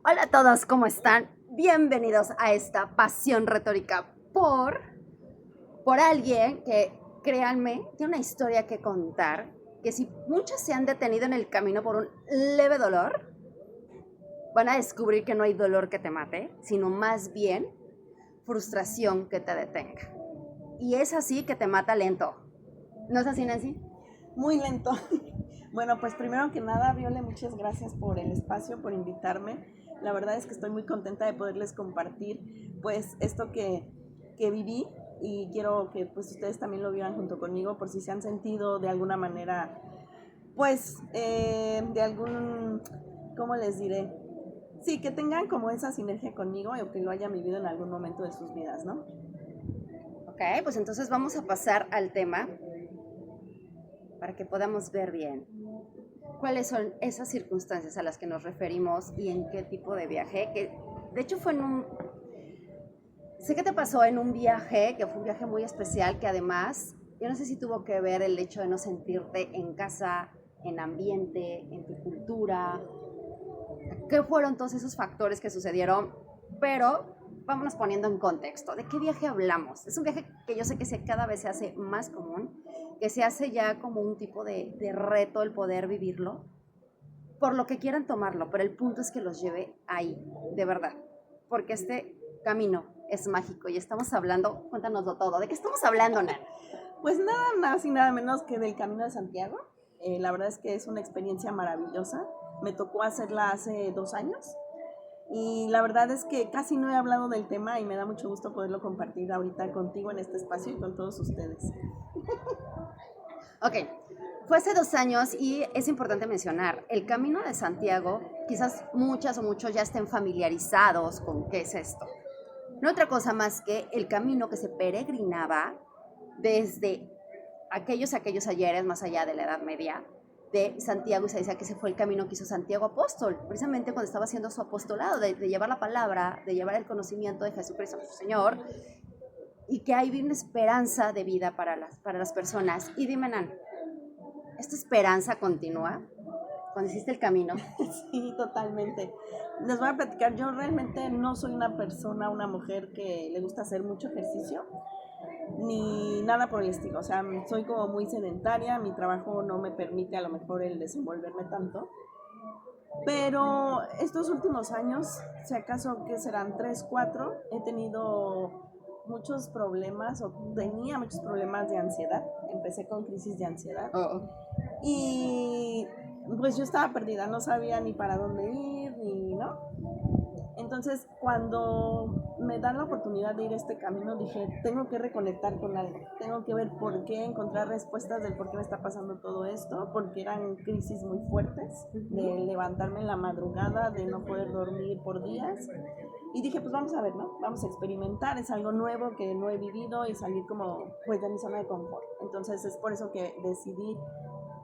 Hola a todos, ¿cómo están? Bienvenidos a esta pasión retórica por alguien que, créanme, tiene una historia que contar, que si muchos se han detenido en el camino por un leve dolor, van a descubrir que no hay dolor que te mate, sino más bien frustración que te detenga. Y es así que te mata lento. ¿No es así, Nancy? Muy lento. Bueno, pues primero que nada, Viole, muchas gracias por el espacio, por invitarme. La verdad es que estoy muy contenta de poderles compartir pues esto que viví y quiero que pues ustedes también lo vivan junto conmigo por si se han sentido de alguna manera pues de algún, ¿cómo les diré? Sí, que tengan como esa sinergia conmigo o que lo hayan vivido en algún momento de sus vidas, ¿no? Ok, pues entonces vamos a pasar al tema para que podamos ver bien cuáles son esas circunstancias a las que nos referimos y en qué tipo de viaje, que de hecho fue en un... Sé que te pasó en un viaje, que fue un viaje muy especial, que además, yo no sé si tuvo que ver el hecho de no sentirte en casa, en ambiente, en tu cultura, qué fueron todos esos factores que sucedieron, pero vámonos poniendo en contexto. ¿De qué viaje hablamos? Es un viaje que yo sé que cada vez se hace más común, que se hace ya como un tipo de reto el poder vivirlo, por lo que quieran tomarlo, pero el punto es que los lleve ahí, de verdad, porque este camino es mágico y estamos hablando, cuéntanoslo todo, ¿de qué estamos hablando, Nan? Pues nada más y nada menos que del Camino de Santiago. La verdad es que es una experiencia maravillosa. Me tocó hacerla hace 2 años y la verdad es que casi no he hablado del tema y me da mucho gusto poderlo compartir ahorita contigo en este espacio y con todos ustedes. Ok, fue hace 2 años y es importante mencionar, el Camino de Santiago, quizás muchas o muchos ya estén familiarizados con qué es esto. No otra cosa más que el camino que se peregrinaba desde aquellos ayeres más allá de la Edad Media de Santiago, y se decía que ese fue el camino que hizo Santiago apóstol, precisamente cuando estaba haciendo su apostolado, de llevar la palabra, de llevar el conocimiento de Jesucristo nuestro Señor, y que hay una esperanza de vida para las personas. Y dime, Nan, ¿esta esperanza continúa cuando hiciste el camino? Sí, totalmente. Les voy a platicar, yo realmente no soy una persona, una mujer que le gusta hacer mucho ejercicio, ni nada por el estilo. O sea, soy como muy sedentaria, mi trabajo no me permite a lo mejor el desenvolverme tanto. Pero estos últimos años, si acaso que serán 3, 4, he tenido muchos problemas o tenía muchos problemas de ansiedad. Empecé con crisis de ansiedad. Oh. Y pues yo estaba perdida, no sabía ni para dónde ir, ni no. Entonces, cuando me dan la oportunidad de ir a este camino, dije, tengo que reconectar con algo, tengo que ver por qué, encontrar respuestas del por qué me está pasando todo esto, porque eran crisis muy fuertes, de levantarme en la madrugada, de no poder dormir por días. Y dije, pues vamos a ver, ¿no? Vamos a experimentar, es algo nuevo que no he vivido y salir como pues de mi zona de confort. Entonces es por eso que decidí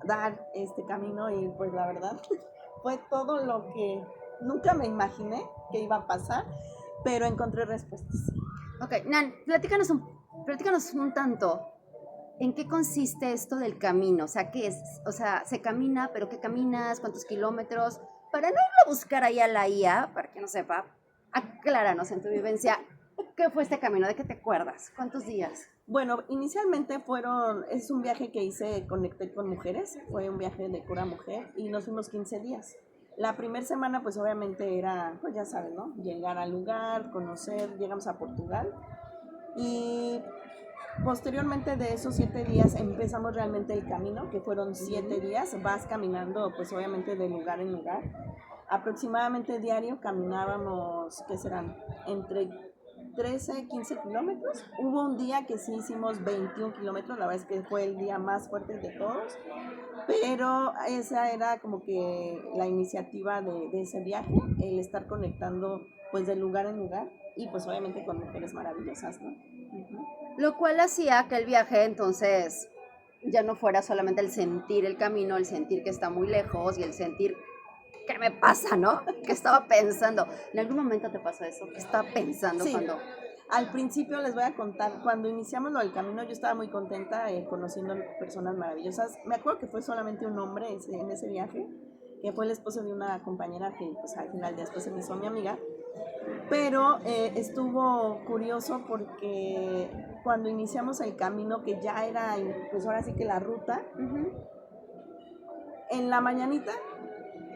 dar este camino y pues la verdad fue todo lo que nunca me imaginé que iba a pasar, pero encontré respuestas. Ok, Nan, platícanos un tanto. ¿En qué consiste esto del camino? O sea, ¿qué es? O sea, se camina, pero ¿qué caminas? ¿Cuántos kilómetros? Para no irlo a buscar ahí a la IA, para que no sepa, acláranos en tu vivencia, ¿qué fue este camino? ¿De qué te acuerdas? ¿Cuántos días? Bueno, inicialmente es un viaje que hice, conecté con mujeres, fue un viaje de cura mujer y nos fuimos 15 días. La primera semana pues obviamente era, pues ya saben, ¿no? Llegar al lugar, conocer, llegamos a Portugal y posteriormente de esos 7 días empezamos realmente el camino, que fueron 7 días, vas caminando pues obviamente de lugar en lugar. Aproximadamente diario caminábamos, ¿qué serán? Entre 13, 15 kilómetros. Hubo un día que sí hicimos 21 kilómetros, la verdad es que fue el día más fuerte de todos, pero esa era como que la iniciativa de ese viaje, el estar conectando pues de lugar en lugar y pues obviamente con mujeres maravillosas, ¿no? Uh-huh. Lo cual hacía que el viaje entonces ya no fuera solamente el sentir el camino, el sentir que está muy lejos y el sentir ¿qué me pasa, no? ¿Qué estaba pensando? ¿En algún momento te pasó eso? ¿Qué estaba pensando Sí, cuando... al principio les voy a contar, cuando iniciamos lo del camino yo estaba muy contenta conociendo personas maravillosas. Me acuerdo que fue solamente un hombre en ese viaje, que fue el esposo de una compañera que pues al final después se me hizo mi amiga. Pero estuvo curioso porque cuando iniciamos el camino, que ya era pues ahora sí que la ruta, en la mañanita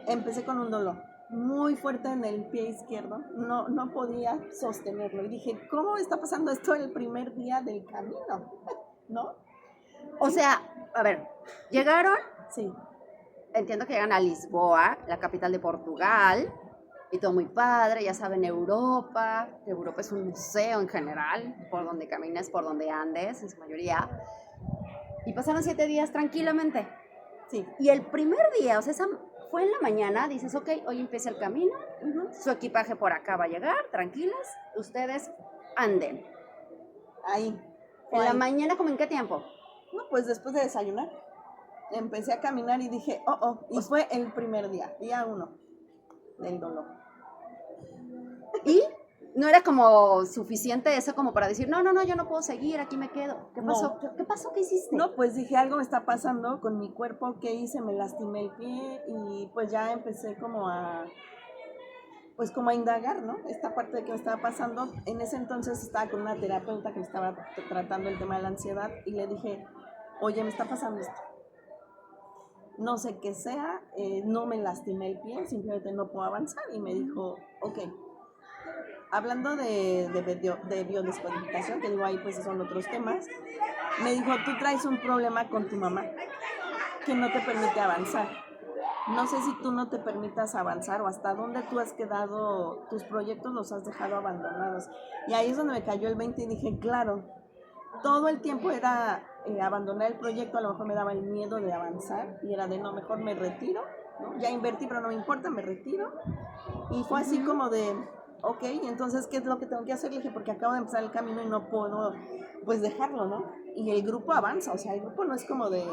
empecé con un dolor muy fuerte en el pie izquierdo, no podía sostenerlo y dije, ¿cómo está pasando esto el primer día del camino? ¿No? O sea, a ver, llegaron, Sí. entiendo que llegan a Lisboa, la capital de Portugal, y todo muy padre, ya saben, Europa, que Europa es un museo en general, por donde camines, por donde andes, en su mayoría, y pasaron 7 días tranquilamente. Sí. Y el primer día, o sea, fue en la mañana, dices, ok, hoy empieza el camino, su equipaje por acá va a llegar, tranquilas, ustedes anden. Ahí. En la mañana, ¿como en qué tiempo? No, pues después de desayunar, empecé a caminar y dije, y fue el primer día 1 del dolor. ¿Y? ¿No era como suficiente eso como para decir, no, yo no puedo seguir, aquí me quedo? ¿Qué pasó? No. ¿Qué pasó? ¿Qué hiciste? No, pues dije, algo me está pasando con mi cuerpo, ¿qué hice? Me lastimé el pie y pues ya empecé como a indagar, ¿no? Esta parte de qué me estaba pasando. En ese entonces estaba con una terapeuta que me estaba tratando el tema de la ansiedad y le dije, oye, me está pasando esto. No sé qué sea, no me lastimé el pie, simplemente no puedo avanzar. Y me dijo, ok, hablando de biodescodificación, que digo ahí pues son otros temas, me dijo, tú traes un problema con tu mamá que no te permite avanzar. No sé si tú no te permitas avanzar o hasta dónde tú has quedado, tus proyectos los has dejado abandonados. Y ahí es donde me cayó el 20 y dije, claro, todo el tiempo era abandonar el proyecto, a lo mejor me daba el miedo de avanzar y era de no, mejor me retiro, ¿no? Ya invertí, pero no me importa, me retiro. Y fue así como de, ok, entonces, ¿qué es lo que tengo que hacer? Le dije, porque acabo de empezar el camino y no puedo, pues, dejarlo, ¿no? Y el grupo avanza, o sea, el grupo no es como de,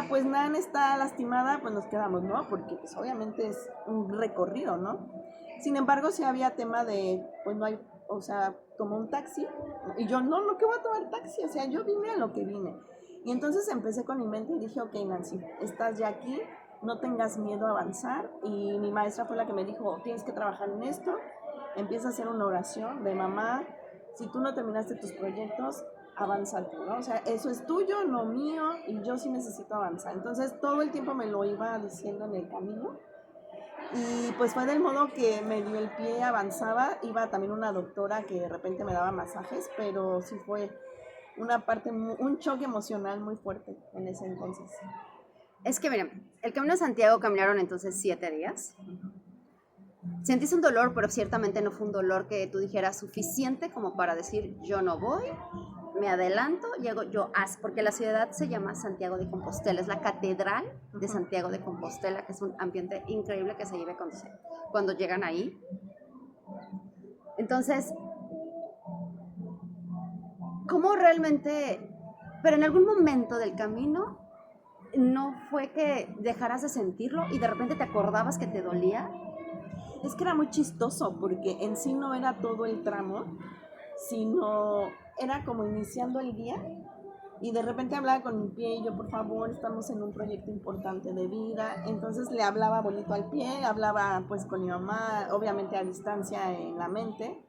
pues Nan está lastimada, pues nos quedamos, ¿no? Porque, pues, obviamente es un recorrido, ¿no? Sin embargo, sí había tema de, pues, no hay, o sea, tomó un taxi, y yo, no, ¿qué voy a tomar taxi? O sea, yo vine a lo que vine. Y entonces empecé con mi mente y dije, ok, Nancy, estás ya aquí, no tengas miedo a avanzar. Y mi maestra fue la que me dijo, tienes que trabajar en esto, empieza a hacer una oración de mamá, si tú no terminaste tus proyectos, avanza tú, ¿no? O sea, eso es tuyo, no mío, y yo sí necesito avanzar. Entonces todo el tiempo me lo iba diciendo en el camino. Y pues fue del modo que me dio el pie, avanzaba, iba también una doctora que de repente me daba masajes, pero sí fue una parte, un choque emocional muy fuerte en ese entonces. Es que miren, el Camino de Santiago caminaron entonces 7 días. Sentiste un dolor, pero ciertamente no fue un dolor que tú dijeras suficiente como para decir yo no voy, me adelanto, llego yo porque la ciudad se llama Santiago de Compostela, es la catedral de Santiago de Compostela, que es un ambiente increíble que se vive cuando llegan ahí. Entonces, ¿cómo realmente, pero en algún momento del camino, no fue que dejaras de sentirlo y de repente te acordabas que te dolía? Es que era muy chistoso porque en sí no era todo el tramo, sino era como iniciando el día y de repente hablaba con mi pie y yo, por favor, estamos en un proyecto importante de vida. Entonces le hablaba bonito al pie, hablaba pues con mi mamá, obviamente a distancia en la mente,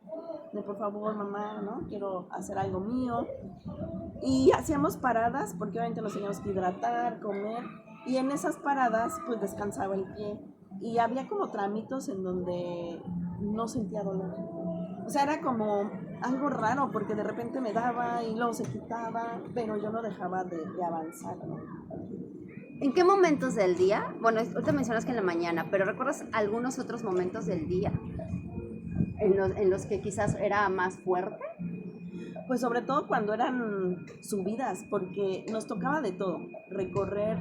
de por favor mamá, ¿no? Quiero hacer algo mío. Y hacíamos paradas porque obviamente nos teníamos que hidratar, comer, y en esas paradas pues descansaba el pie. Y había como tramitos en donde no sentía dolor. O sea, era como algo raro porque de repente me daba y luego se quitaba, pero yo no dejaba de avanzar, ¿no? ¿En qué momentos del día? Bueno, ahorita mencionas que en la mañana, pero ¿recuerdas algunos otros momentos del día en los que quizás era más fuerte? Pues sobre todo cuando eran subidas, porque nos tocaba de todo, recorrer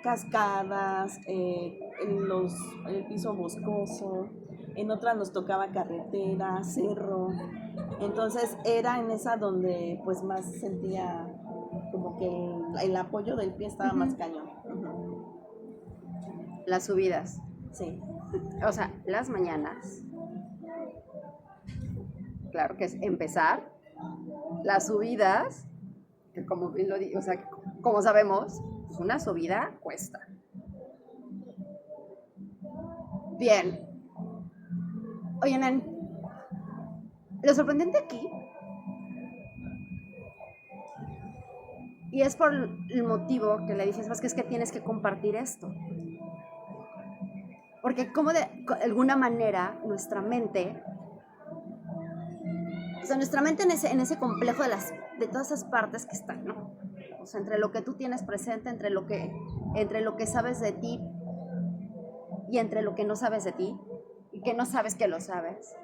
cascadas, el piso boscoso, en otras nos tocaba carretera, cerro, entonces era en esa donde pues más sentía como que el apoyo del pie estaba más cañón. Las subidas. Sí. O sea, las mañanas. Claro que es empezar. Las subidas, que como bien lo digo, o sea, como sabemos, pues una subida cuesta. Bien. Oye, Nan, lo sorprendente aquí, y es por el motivo que le dices, "Vas, que es que tienes que compartir esto". Porque como de alguna manera nuestra mente, o sea, nuestra mente en ese complejo de todas esas partes que están, ¿no? O sea, entre lo que tú tienes presente, entre lo que sabes de ti y entre lo que no sabes de ti y que no sabes que lo sabes.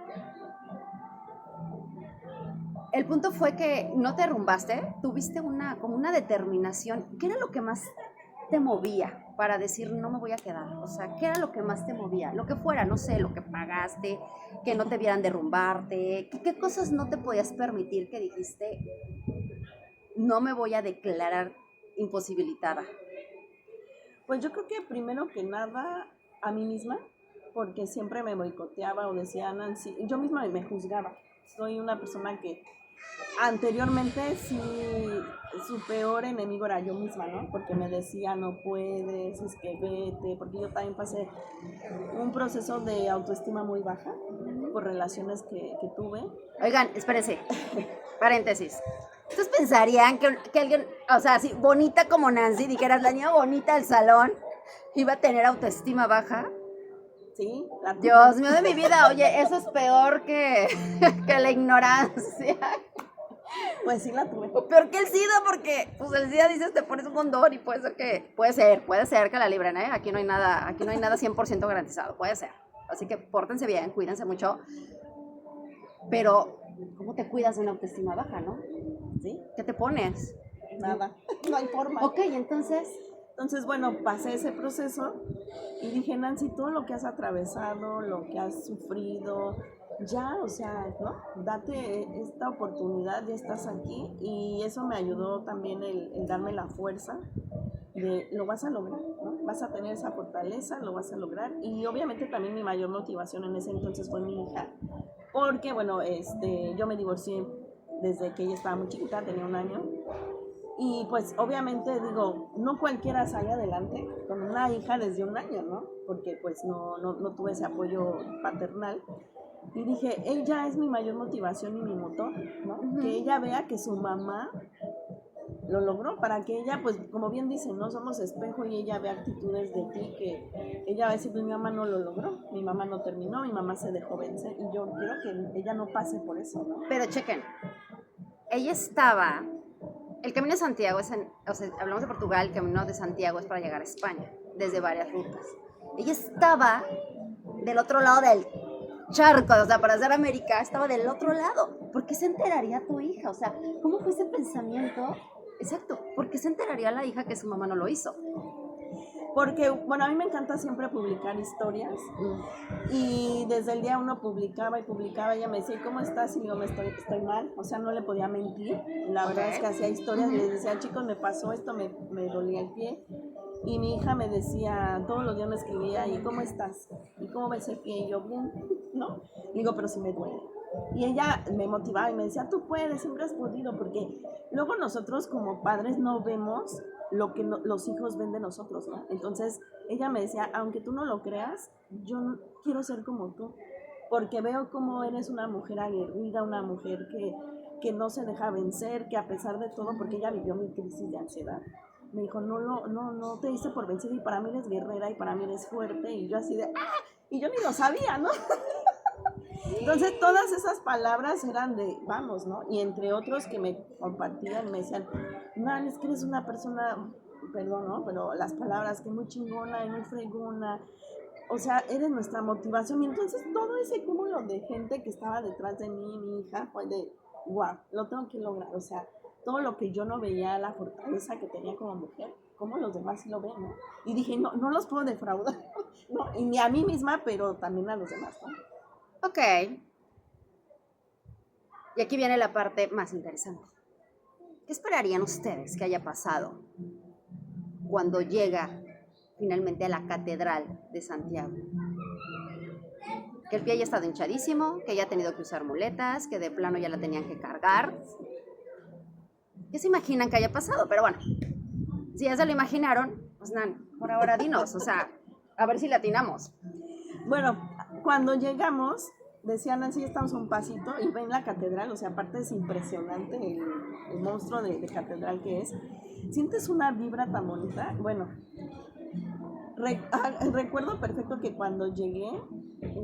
El punto fue que no te derrumbaste, tuviste como una determinación. ¿Qué era lo que más te movía para decir no me voy a quedar? O sea, ¿qué era lo que más te movía? Lo que fuera, no sé, lo que pagaste, que no te vieran derrumbarte, ¿qué cosas no te podías permitir que dijiste no me voy a declarar imposibilitada? Pues yo creo que primero que nada a mí misma, porque siempre me boicoteaba o decía Nancy, yo misma me juzgaba. Soy una persona que anteriormente sí, su peor enemigo era yo misma, ¿no? Porque me decía, no puedes, es que vete, porque yo también pasé un proceso de autoestima muy baja por relaciones que tuve. Oigan, espérense, paréntesis. ¿Ustedes pensarían que alguien, o sea, así bonita como Nancy, dijeras la niña bonita del salón, iba a tener autoestima baja? Sí, Dios mío de mi vida, oye, eso es peor que la ignorancia. Pues sí la tuve. O peor que el SIDA, porque pues el SIDA dices te pones un condón y puede ser que la libren, ¿eh? Aquí no hay nada 100% garantizado, puede ser. Así que pórtense bien, cuídense mucho. Pero, ¿cómo te cuidas de una autoestima baja, no? ¿Sí? ¿Qué te pones? Nada, no hay forma. Ok, entonces, Bueno, pasé ese proceso y dije, Nancy, todo lo que has atravesado, lo que has sufrido, ya, o sea, ¿no? Date esta oportunidad, ya estás aquí y eso me ayudó también el darme la fuerza de lo vas a lograr, ¿no? Vas a tener esa fortaleza, lo vas a lograr y obviamente también mi mayor motivación en ese entonces fue mi hija, porque bueno, yo me divorcié desde que ella estaba muy chiquita, tenía 1 año. Y pues obviamente digo, no cualquiera sale adelante con una hija desde 1 año, ¿no? Porque pues no tuve ese apoyo paternal. Y dije, ella es mi mayor motivación y mi motor, ¿no? Que ella vea que su mamá lo logró, para que ella, pues como bien dicen, no somos espejo y ella ve actitudes de ti que ella va a decir, pues mi mamá no lo logró, mi mamá no terminó, mi mamá se dejó vencer y yo quiero que ella no pase por eso, ¿no? pero chequen, ella estaba. El camino de Santiago o sea, hablamos de Portugal, el camino de Santiago es para llegar a España, desde varias rutas. Ella estaba del otro lado del charco, o sea, para hacer América, estaba del otro lado. ¿Por qué se enteraría tu hija? O sea, ¿cómo fue ese pensamiento? Exacto, ¿por qué se enteraría la hija que su mamá no lo hizo? Porque, bueno, a mí me encanta siempre publicar historias y desde el día 1 publicaba y publicaba, ella me decía, ¿y cómo estás? Y digo, estoy mal, o sea, no le podía mentir, la verdad es que hacía historias, les decía, chicos, me pasó esto, me dolía el pie, y mi hija me decía, todos los días me escribía, ¿y cómo estás? ¿Y cómo ves el pie? Y yo, bien, ¿no? Digo, pero sí me duele. Y ella me motivaba y me decía, tú puedes, siempre has podido, porque luego nosotros como padres no vemos lo que los hijos ven de nosotros, ¿no? Entonces ella me decía, aunque tú no lo creas, yo quiero ser como tú, porque veo cómo eres una mujer aguerrida, una mujer que no se deja vencer, que a pesar de todo, porque ella vivió mi crisis de ansiedad, me dijo, no te hice por vencida y para mí eres guerrera y para mí eres fuerte, y yo así de, ¡ah! Y yo ni lo sabía, ¿no? Entonces todas esas palabras eran de, vamos, ¿no? Y entre otros que me compartían, me decían, man, es que eres una persona, perdón, ¿no? Pero las palabras, que muy chingona y muy fregona, o sea, eres nuestra motivación. Y entonces todo ese cúmulo de gente que estaba detrás de mí, mi hija, fue de, wow, lo tengo que lograr. O sea, todo lo que yo no veía, la fortaleza que tenía como mujer, cómo los demás sí lo ven, ¿no? Y dije, no los puedo defraudar, ¿no? Y ni a mí misma, pero también a los demás, ¿no? Ok. Y aquí viene la parte más interesante. ¿Qué esperarían ustedes que haya pasado cuando llega finalmente a la Catedral de Santiago? Que el pie haya estado hinchadísimo, que haya tenido que usar muletas, que de plano ya la tenían que cargar. ¿Qué se imaginan que haya pasado? Pero bueno, si ya se lo imaginaron, pues nada, por ahora dinos, o sea, a ver si le atinamos. Bueno, cuando llegamos, decían así, estamos a un pasito y ven la catedral, o sea, aparte es impresionante el monstruo de catedral que es. Sientes una vibra tan bonita. Bueno, recuerdo perfecto que cuando llegué,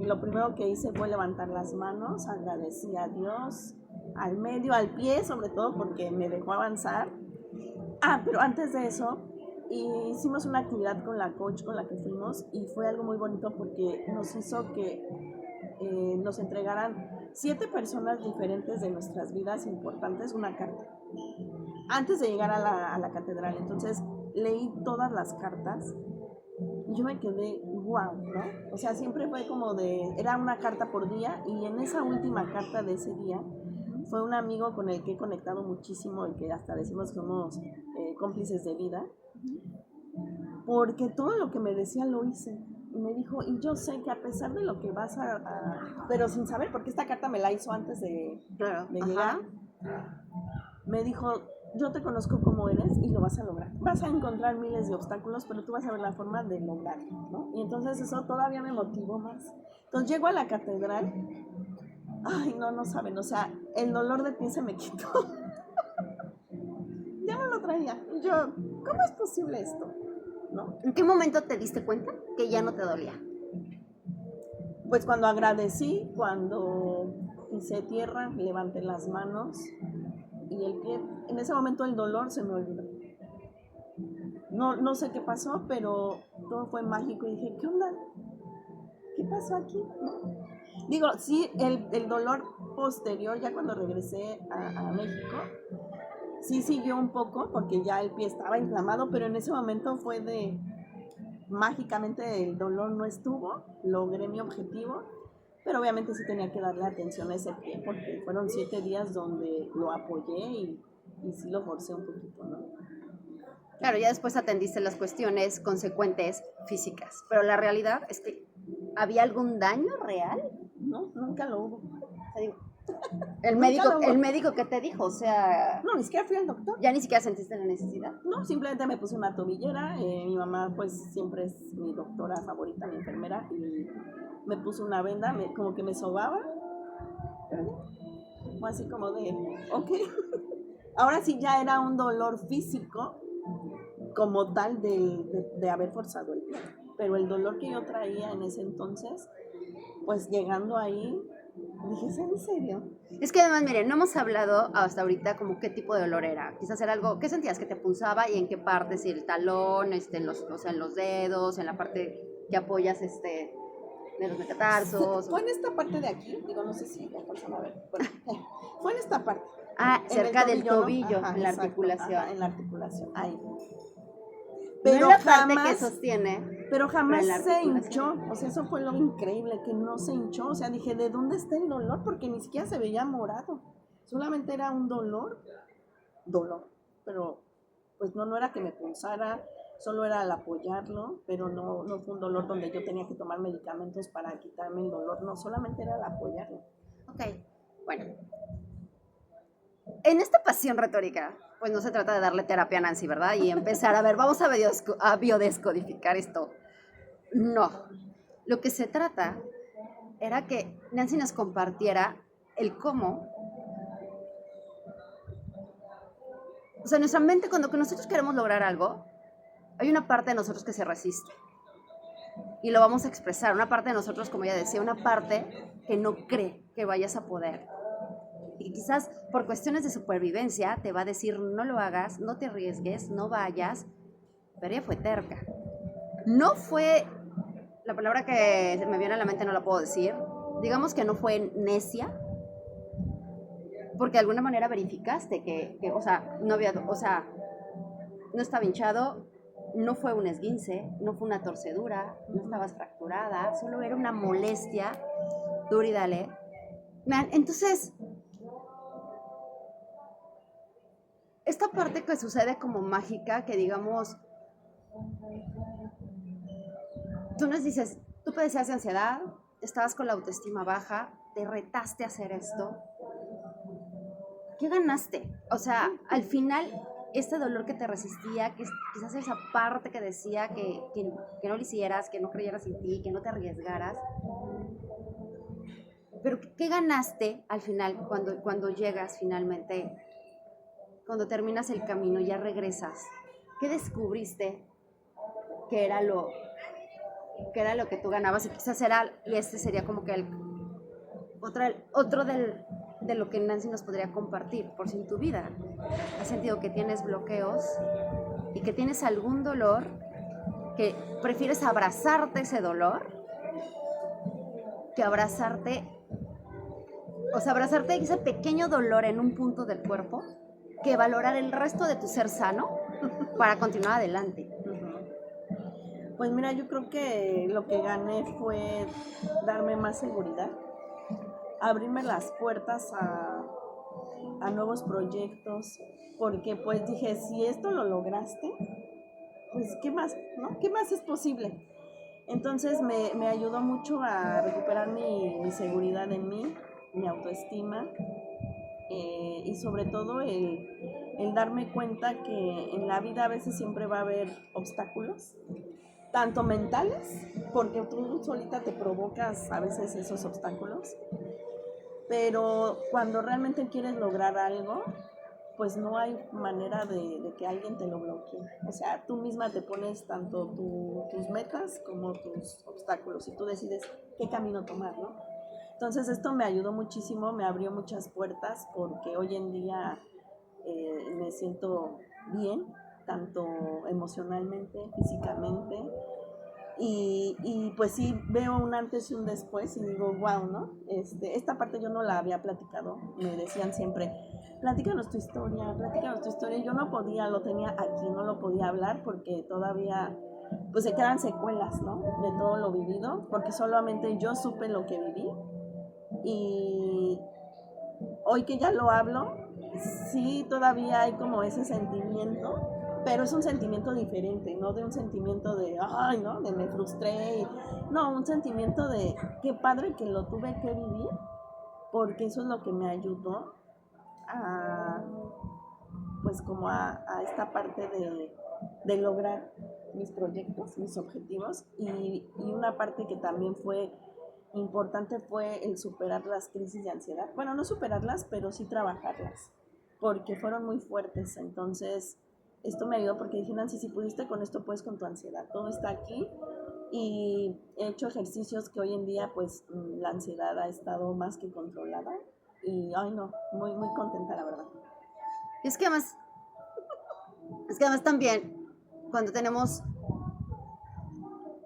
lo primero que hice fue levantar las manos, agradecí a Dios, al medio, al pie, sobre todo porque me dejó avanzar. Pero antes de eso, hicimos una actividad con la coach con la que fuimos y fue algo muy bonito porque nos hizo que nos entregaran 7 personas diferentes de nuestras vidas importantes una carta antes de llegar a la catedral. Entonces leí todas las cartas y yo me quedé wow, ¿no? O sea, siempre fue como era una carta por día y en esa última carta de ese día fue un amigo con el que he conectado muchísimo y que hasta decimos que somos cómplices de vida, porque todo lo que me decía lo hice. Y me dijo, y yo sé que a pesar de lo que vas pero sin saber, porque esta carta me la hizo antes de llegar, me dijo, yo te conozco como eres y lo vas a lograr. Vas a encontrar miles de obstáculos, pero tú vas a ver la forma de lograrlo, ¿no? Y entonces eso todavía me motivó más. Entonces llego a la catedral, ay, no saben, o sea, el dolor de pie se me quitó. Ya no lo traía. Yo, ¿cómo es posible esto? ¿No? ¿En qué momento te diste cuenta que ya no te dolía? Pues cuando agradecí, cuando pisé tierra, levanté las manos y el pie, en ese momento el dolor se me olvidó. No sé qué pasó, pero todo fue mágico y dije, ¿qué onda? ¿Qué pasó aquí? Digo, sí, el dolor posterior, ya cuando regresé a México, sí siguió un poco porque ya el pie estaba inflamado, pero en ese momento fue mágicamente el dolor no estuvo, logré mi objetivo, pero obviamente sí tenía que darle atención a ese pie porque fueron 7 días donde lo apoyé y sí lo forcé un poquito, ¿no? Claro, ya después atendiste las cuestiones consecuentes físicas, pero la realidad es que ¿había algún daño real? No, nunca lo hubo. O sea, digo, el médico que te dijo, o sea... No, ni siquiera fui al doctor. ¿Ya ni siquiera sentiste la necesidad? No, simplemente me puse una tobillera. Mi mamá pues siempre es mi doctora favorita, mi enfermera, y me puso una venda, como que me sobaba. Fue así como de, ok. Ahora sí ya era un dolor físico como tal de haber forzado el pie. Pero el dolor que yo traía en ese entonces, pues llegando ahí, dije, ¿es en serio? Es que además, miren, no hemos hablado hasta ahorita como qué tipo de dolor era. Quizás era algo, ¿qué sentías que te punzaba y en qué parte? Si el talón, en los dedos, en la parte que apoyas, de los metatarsos. Fue en esta parte de aquí, digo, no sé si alcanzan a ver. Bueno, fue en esta parte. Cerca del tobillo, ¿no? Ajá, en la exacto, articulación. Ajá, en la articulación, ahí. Pero no en la parte que sostiene. Pero jamás se hinchó, o sea, eso fue lo increíble, que no se hinchó, o sea, dije, ¿de dónde está el dolor? Porque ni siquiera se veía morado, solamente era un dolor, pero pues no era que me punzara, solo era al apoyarlo, pero no fue un dolor donde yo tenía que tomar medicamentos para quitarme el dolor, no, solamente era al apoyarlo. Ok, bueno. En esta pasión retórica, pues no se trata de darle terapia a Nancy, ¿verdad? Y empezar a ver, vamos a biodescodificar esto. No. Lo que se trata era que Nancy nos compartiera el cómo. O sea, nuestra mente, cuando nosotros queremos lograr algo, hay una parte de nosotros que se resiste. Y lo vamos a expresar. Una parte de nosotros, como ella decía, una parte que no cree que vayas a poder. Y quizás por cuestiones de supervivencia te va a decir, no lo hagas, no te arriesgues, no vayas. Pero ella fue terca. No fue, la palabra que me viene a la mente no la puedo decir, digamos que no fue necia, porque de alguna manera verificaste que o sea, no había, o sea, no estaba hinchado, no fue un esguince, no fue una torcedura, no estabas fracturada, solo era una molestia dura y dale. Entonces, esta parte que sucede como mágica, que digamos, tú nos dices, tú padecías de ansiedad, estabas con la autoestima baja, te retaste a hacer esto. ¿Qué ganaste? O sea, al final, este dolor que te resistía, que quizás esa parte que decía que no lo hicieras, que no creyeras en ti, que no te arriesgaras. Pero ¿qué ganaste al final cuando llegas finalmente, cuando terminas el camino, ya regresas? ¿Qué descubriste que era lo que tú ganabas? Y quizás y este sería como que otro de lo que Nancy nos podría compartir, por si en tu vida has sentido que tienes bloqueos y que tienes algún dolor, que prefieres abrazarte ese dolor que abrazarte ese pequeño dolor en un punto del cuerpo, que valorar el resto de tu ser sano para continuar adelante. Pues mira, yo creo que lo que gané fue darme más seguridad, abrirme las puertas a nuevos proyectos, porque pues dije, si esto lo lograste, pues ¿qué más? ¿No? ¿Qué más es posible? Entonces me ayudó mucho a recuperar mi seguridad en mí, mi autoestima, y sobre todo el darme cuenta que en la vida a veces siempre va a haber obstáculos, tanto mentales, porque tú solita te provocas a veces esos obstáculos, pero cuando realmente quieres lograr algo, pues no hay manera de que alguien te lo bloquee. O sea, tú misma te pones tanto tus metas como tus obstáculos y tú decides qué camino tomar, ¿no? Entonces esto me ayudó muchísimo, me abrió muchas puertas porque hoy en día me siento bien, tanto emocionalmente, físicamente, y pues sí veo un antes y un después y digo, wow, ¿no? Esta parte yo no la había platicado, me decían siempre, platícanos tu historia, yo no podía, lo tenía aquí, no lo podía hablar porque todavía pues se quedan secuelas, ¿no? De todo lo vivido, porque solamente yo supe lo que viví, y hoy que ya lo hablo, sí todavía hay como ese sentimiento, pero es un sentimiento diferente, no de un sentimiento de, ay, ¿no? De me frustré, no, un sentimiento de qué padre que lo tuve que vivir, porque eso es lo que me ayudó a, pues como a esta parte de lograr mis proyectos, mis objetivos, y una parte que también fue importante fue el superar las crisis de ansiedad. Bueno, no superarlas, pero sí trabajarlas, porque fueron muy fuertes. Entonces, esto me ayudó porque dije, Nancy, si pudiste con esto, puedes con tu ansiedad. Todo está aquí, y he hecho ejercicios que hoy en día, pues, la ansiedad ha estado más que controlada. Y, ay, no, muy, muy contenta, la verdad. Y es que además también, cuando tenemos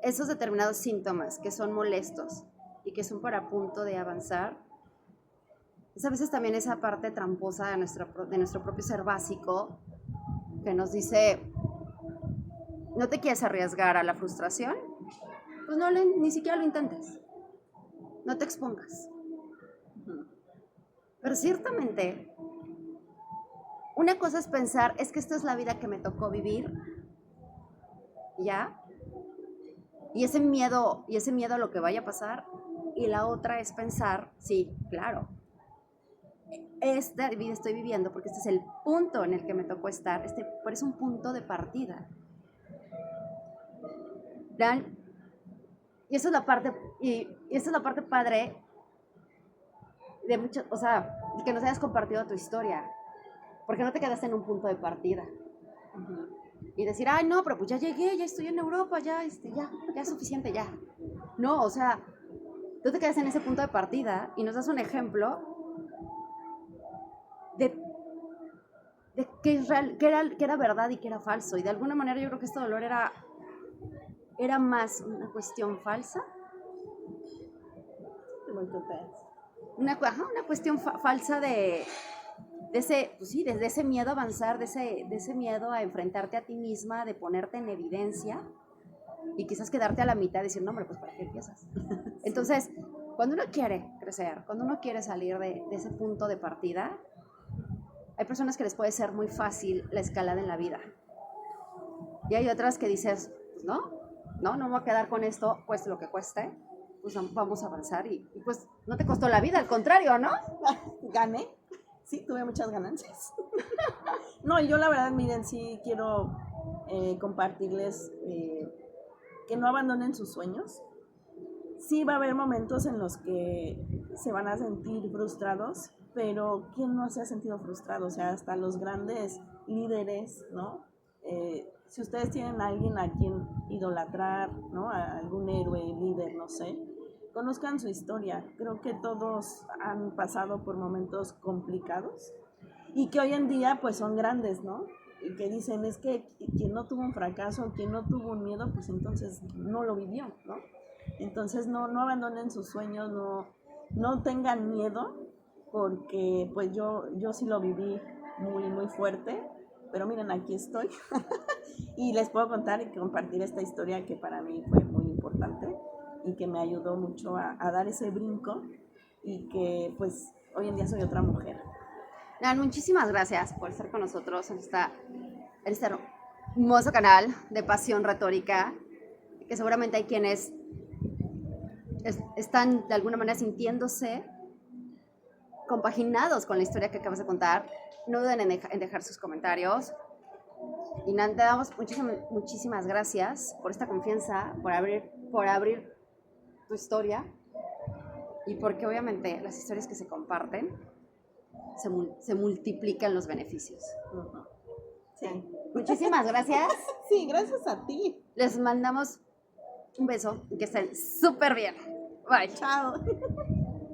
esos determinados síntomas que son molestos y que son para punto de avanzar, es a veces también esa parte tramposa de nuestro propio ser básico que nos dice, ¿no te quieres arriesgar a la frustración? Pues ni siquiera lo intentes, no te expongas. Pero ciertamente, una cosa es pensar, es que esta es la vida que me tocó vivir, ¿ya? Y ese miedo a lo que vaya a pasar. Y la otra es pensar, sí, claro, esta vida estoy viviendo porque este es el punto en el que me tocó estar, pero es un punto de partida. ¿Vean? Y esa es la parte, y esa es la parte padre de mucho, o sea, que nos hayas compartido tu historia, porque no te quedaste en un punto de partida. Y decir, ay, no, pero pues ya llegué, ya estoy en Europa, ya es suficiente, ya. No, o sea, tú te quedas en ese punto de partida y nos das un ejemplo de qué es real, qué era verdad y qué era falso. Y de alguna manera yo creo que este dolor era más una cuestión falsa. Una cuestión falsa de ese miedo a avanzar, de ese miedo a enfrentarte a ti misma, de ponerte en evidencia y quizás quedarte a la mitad y decir, no, hombre, pues ¿para qué empiezas? Entonces, cuando uno quiere crecer, cuando uno quiere salir de ese punto de partida, hay personas que les puede ser muy fácil la escalada en la vida. Y hay otras que dices, pues no me voy a quedar con esto, cueste lo que cueste, pues vamos a avanzar y pues no te costó la vida, al contrario, ¿no? Gané. Sí, tuve muchas ganancias. No, y yo la verdad, miren, sí quiero compartirles que no abandonen sus sueños. Sí va a haber momentos en los que se van a sentir frustrados, pero ¿quién no se ha sentido frustrado? O sea, hasta los grandes líderes, ¿no? Si ustedes tienen a alguien a quien idolatrar, ¿no? A algún héroe, líder, no sé, conozcan su historia. Creo que todos han pasado por momentos complicados y que hoy en día pues son grandes, ¿no? Y que dicen, es que quien no tuvo un fracaso, quien no tuvo un miedo, pues entonces no lo vivió, ¿no? Entonces no abandonen sus sueños, no tengan miedo, porque pues yo sí lo viví muy fuerte, pero miren, aquí estoy y les puedo contar y compartir esta historia que para mí fue muy importante y que me ayudó mucho a dar ese brinco y que pues hoy en día soy otra mujer. Nan, muchísimas gracias por estar con nosotros en este hermoso canal de Pasión Retórica, que seguramente hay quienes están de alguna manera sintiéndose compaginados con la historia que acabas de contar. No duden en dejar sus comentarios. Y Nan, te damos muchísimas gracias por esta confianza, por abrir tu historia y porque obviamente las historias que se comparten se multiplican los beneficios. Uh-huh. Sí. Muchísimas gracias. Sí, gracias a ti. Les mandamos un beso y que estén súper bien. Bye. Chao.